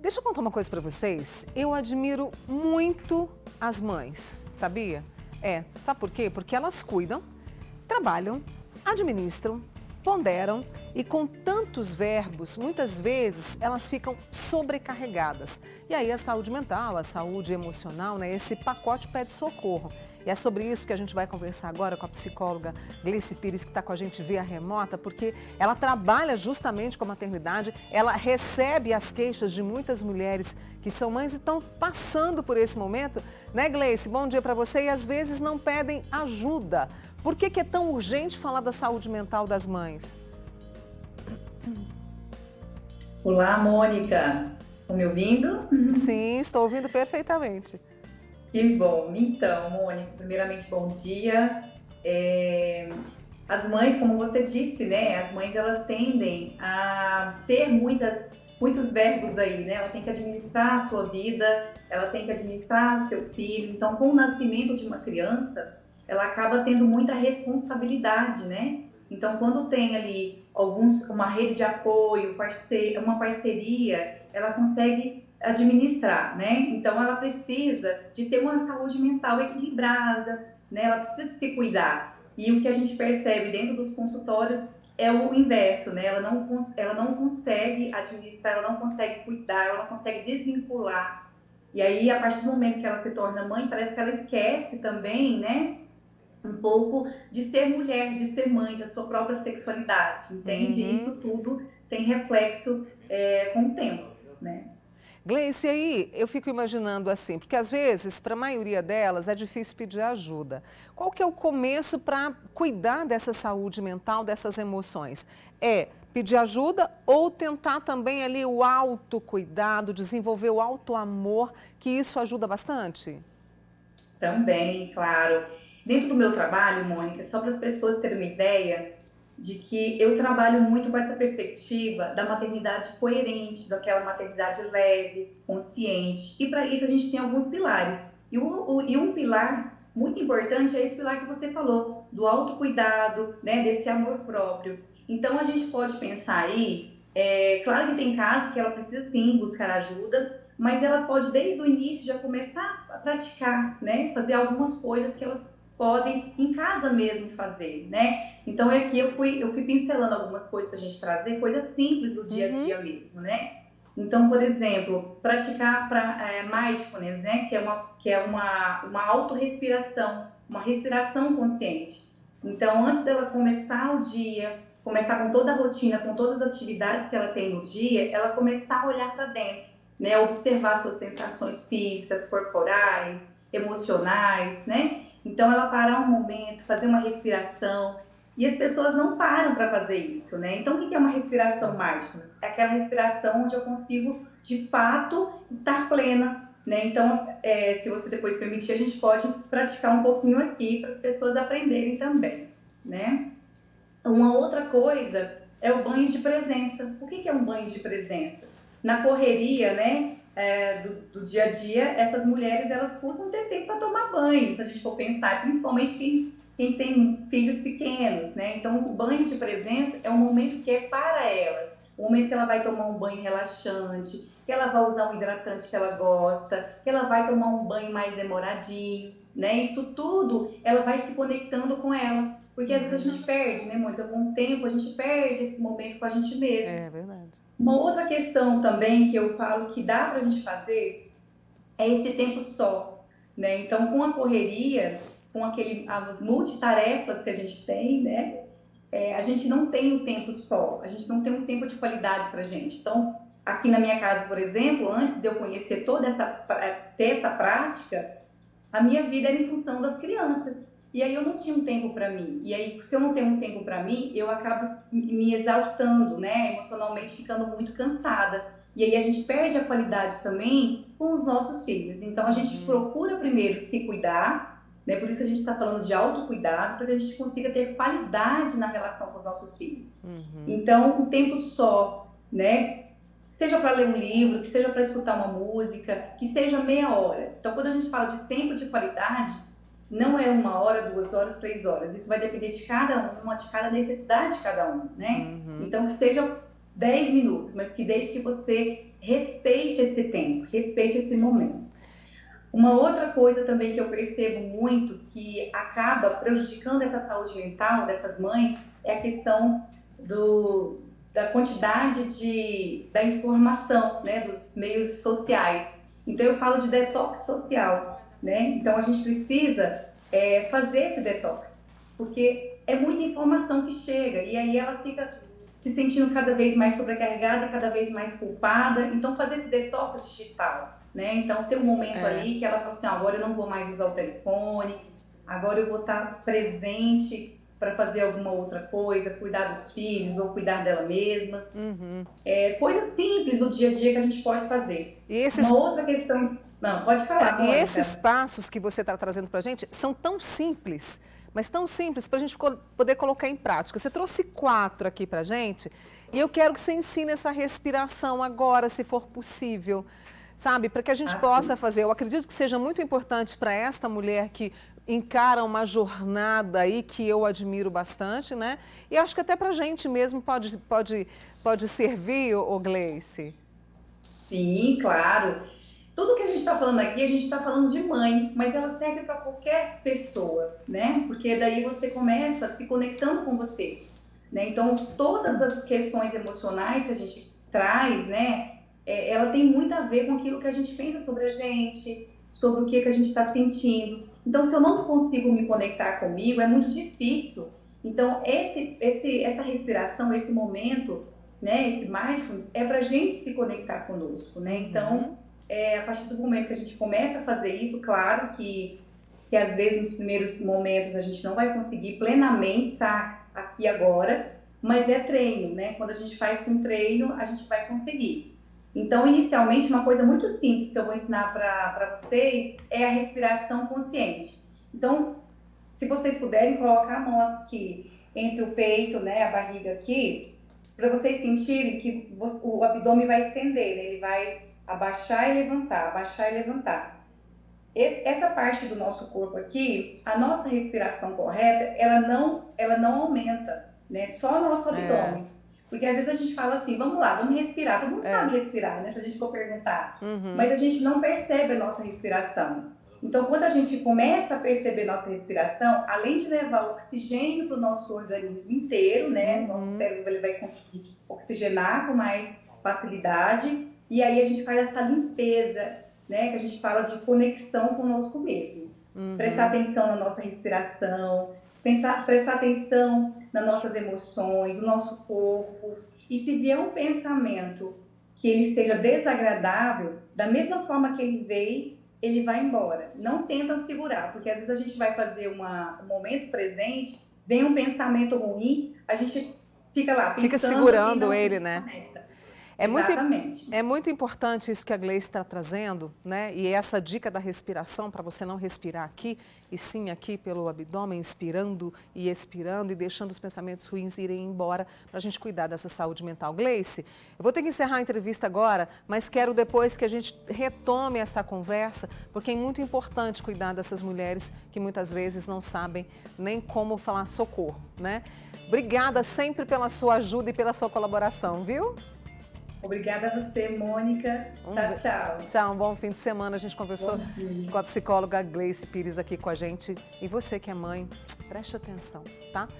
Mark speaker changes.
Speaker 1: Deixa eu contar uma coisa pra vocês. Eu admiro muito as mães, sabia? Sabe por quê? Porque elas cuidam, trabalham, administram, ponderam e com tantos verbos, muitas vezes elas ficam sobrecarregadas. E aí a saúde mental, a saúde emocional, né? Esse pacote pede socorro. E é sobre isso que a gente vai conversar agora com a psicóloga Gleice Pires, que está com a gente via remota, porque ela trabalha justamente com a maternidade, ela recebe as queixas de muitas mulheres que são mães e estão passando por esse momento. Né, Gleice? Bom dia para você. E às vezes não pedem ajuda. Por que é tão urgente falar da saúde mental das mães?
Speaker 2: Olá, Mônica. Estão me ouvindo?
Speaker 1: Sim, estou ouvindo perfeitamente.
Speaker 2: Que bom. Então, Mônica, primeiramente, bom dia. As mães, como você disse, né? As mães, elas tendem a ter muitos verbos aí, né? Ela tem que administrar a sua vida, ela tem que administrar o seu filho. Então, com o nascimento de uma criança, ela acaba tendo muita responsabilidade, né? Então, quando tem ali uma rede de apoio, uma parceria, ela consegue administrar, né? Então, ela precisa de ter uma saúde mental equilibrada, né? Ela precisa se cuidar. E o que a gente percebe dentro dos consultórios é o inverso, né? Ela não consegue administrar, ela não consegue cuidar, ela não consegue desvincular. E aí, a partir do momento que ela se torna mãe, parece que ela esquece também, né? Um pouco de ser mulher, de ser mãe, da sua própria sexualidade, entende? Isso tudo tem reflexo com o tempo, né?
Speaker 1: Gleice, aí eu fico imaginando assim, porque às vezes, para a maioria delas, é difícil pedir ajuda. Qual que é o começo para cuidar dessa saúde mental, dessas emoções? É pedir ajuda ou tentar também ali o autocuidado, desenvolver o autoamor, que isso ajuda bastante?
Speaker 2: Também, claro. Dentro do meu trabalho, Mônica, só para as pessoas terem uma ideia de que eu trabalho muito com essa perspectiva da maternidade coerente, daquela maternidade leve, consciente. E para isso a gente tem alguns pilares. E um pilar muito importante é esse pilar que você falou, do autocuidado, né, desse amor próprio. Então a gente pode pensar aí, claro que tem casos que ela precisa sim buscar ajuda, mas ela pode desde o início já começar a praticar, né, fazer algumas coisas que elas podem em casa mesmo fazer, né? Então aqui eu fui pincelando algumas coisas para a gente trazer, coisas simples do dia a dia mesmo, né? Então, por exemplo, praticar mindfulness, né? Que é uma autorrespiração, uma respiração consciente. Então, antes dela começar o dia, começar com toda a rotina, com todas as atividades que ela tem no dia, ela começar a olhar para dentro, né? Observar suas sensações físicas, corporais, emocionais, né? Então, ela parar um momento, fazer uma respiração, e as pessoas não param para fazer isso, né? Então, o que é uma respiração mindfulness? É aquela respiração onde eu consigo, de fato, estar plena, né? Então, se você depois permitir, a gente pode praticar um pouquinho aqui para as pessoas aprenderem também, né? Uma outra coisa é o banho de presença. O que é um banho de presença? Na correria, né? Do dia a dia, essas mulheres elas costumam ter tempo para tomar banho, se a gente for pensar, principalmente quem tem filhos pequenos, né? Então, o banho de presença é um momento que é para elas, o momento que ela vai tomar um banho relaxante, que ela vai usar um hidratante que ela gosta, que ela vai tomar um banho mais demoradinho, né? Isso tudo, ela vai se conectando com ela, porque às vezes a gente perde, né, Mônica? Com o tempo, a gente perde esse momento com a gente mesma.
Speaker 1: É verdade.
Speaker 2: Uma outra questão também que eu falo que dá para a gente fazer é esse tempo só, né? Então, com a correria, com as multitarefas que a gente tem, né? A gente não tem um tempo só, a gente não tem um tempo de qualidade para a gente. Então, aqui na minha casa, por exemplo, antes de eu conhecer ter essa prática, a minha vida era em função das crianças. E aí eu não tinha um tempo para mim. E aí, se eu não tenho um tempo para mim, eu acabo me exaustando, né? Emocionalmente ficando muito cansada. E aí a gente perde a qualidade também com os nossos filhos. Então a gente procura primeiro se cuidar, né? Por isso que a gente está falando de autocuidado, para que a gente consiga ter qualidade na relação com os nossos filhos. Então, um tempo só, né? Seja para ler um livro, que seja para escutar uma música, que seja meia hora. Então, quando a gente fala de tempo de qualidade, não é 1 hora, 2 horas, 3 horas. Isso vai depender de cada necessidade de cada um, né? Então, que seja 10 minutos, mas que desde que você respeite esse tempo, respeite esse momento. Uma outra coisa também que eu percebo muito que acaba prejudicando essa saúde mental dessas mães é a questão da quantidade da informação, né, dos meios sociais. Então eu falo de detox social, né? Então a gente precisa fazer esse detox, porque é muita informação que chega e aí ela fica se sentindo cada vez mais sobrecarregada, cada vez mais culpada. Então fazer esse detox digital, né? Então tem um momento ali que ela fala assim, agora eu não vou mais usar o telefone, agora eu vou estar presente para fazer alguma outra coisa, cuidar dos filhos ou cuidar dela mesma. Coisas simples do dia a dia que a gente pode fazer. Uma outra questão... Não, pode falar,
Speaker 1: E
Speaker 2: Mônica.
Speaker 1: esses passos que você está trazendo para a gente são tão simples, mas tão simples para a gente poder colocar em prática. Você trouxe 4 aqui para a gente e eu quero que você ensine essa respiração agora, se for possível, sabe? Para que a gente possa fazer. Eu acredito que seja muito importante para esta mulher que encara uma jornada aí que eu admiro bastante, né? E acho que até para a gente mesmo pode servir, ô Gleice.
Speaker 2: Sim, claro. Tudo que a gente está falando aqui, a gente está falando de mãe, mas ela serve para qualquer pessoa, né? Porque daí você começa se conectando com você, né? Então, todas as questões emocionais que a gente traz, né? Ela tem muito a ver com aquilo que a gente pensa sobre a gente, sobre o que a gente está sentindo. Então, se eu não consigo me conectar comigo, é muito difícil. Então, essa respiração, esse momento, né? Esse mindfulness, é para a gente se conectar conosco, né? Então... a partir do momento que a gente começa a fazer isso, claro que às vezes nos primeiros momentos a gente não vai conseguir plenamente estar aqui agora, mas é treino, né? Quando a gente faz com treino, a gente vai conseguir. Então, inicialmente, uma coisa muito simples que eu vou ensinar para vocês é a respiração consciente. Então, se vocês puderem, colocar a mão aqui entre o peito, né, a barriga aqui, para vocês sentirem que o abdômen vai estender, né? Ele vai abaixar e levantar, abaixar e levantar. Essa parte do nosso corpo aqui, a nossa respiração correta, ela não aumenta, né? Só o nosso abdômen. Porque às vezes a gente fala assim, vamos lá, vamos respirar. Todo mundo sabe respirar, né? Se a gente for perguntar. Mas a gente não percebe a nossa respiração. Então, quando a gente começa a perceber nossa respiração, além de levar oxigênio para o nosso organismo inteiro, né? Nosso cérebro ele vai conseguir oxigenar com mais facilidade. E aí a gente faz essa limpeza, né? Que a gente fala de conexão conosco mesmo. Prestar atenção na nossa respiração, prestar atenção nas nossas emoções, no nosso corpo. E se vier um pensamento que ele esteja desagradável, da mesma forma que ele veio, ele vai embora. Não tenta segurar, porque às vezes a gente vai fazer um momento presente, vem um pensamento ruim, a gente fica lá pensando...
Speaker 1: Fica segurando ele, né?
Speaker 2: Exatamente.
Speaker 1: É muito importante isso que a Gleice está trazendo, né? E essa dica da respiração, para você não respirar aqui, e sim aqui pelo abdômen, inspirando e expirando e deixando os pensamentos ruins irem embora, para a gente cuidar dessa saúde mental. Gleice, eu vou ter que encerrar a entrevista agora, mas quero depois que a gente retome essa conversa, porque é muito importante cuidar dessas mulheres que muitas vezes não sabem nem como falar socorro, né? Obrigada sempre pela sua ajuda e pela sua colaboração, viu?
Speaker 2: Obrigada a você, Mônica. Tchau, tchau.
Speaker 1: Tchau, um bom fim de semana. A gente conversou com a psicóloga Gleice Pires aqui com a gente. E você que é mãe, preste atenção, tá?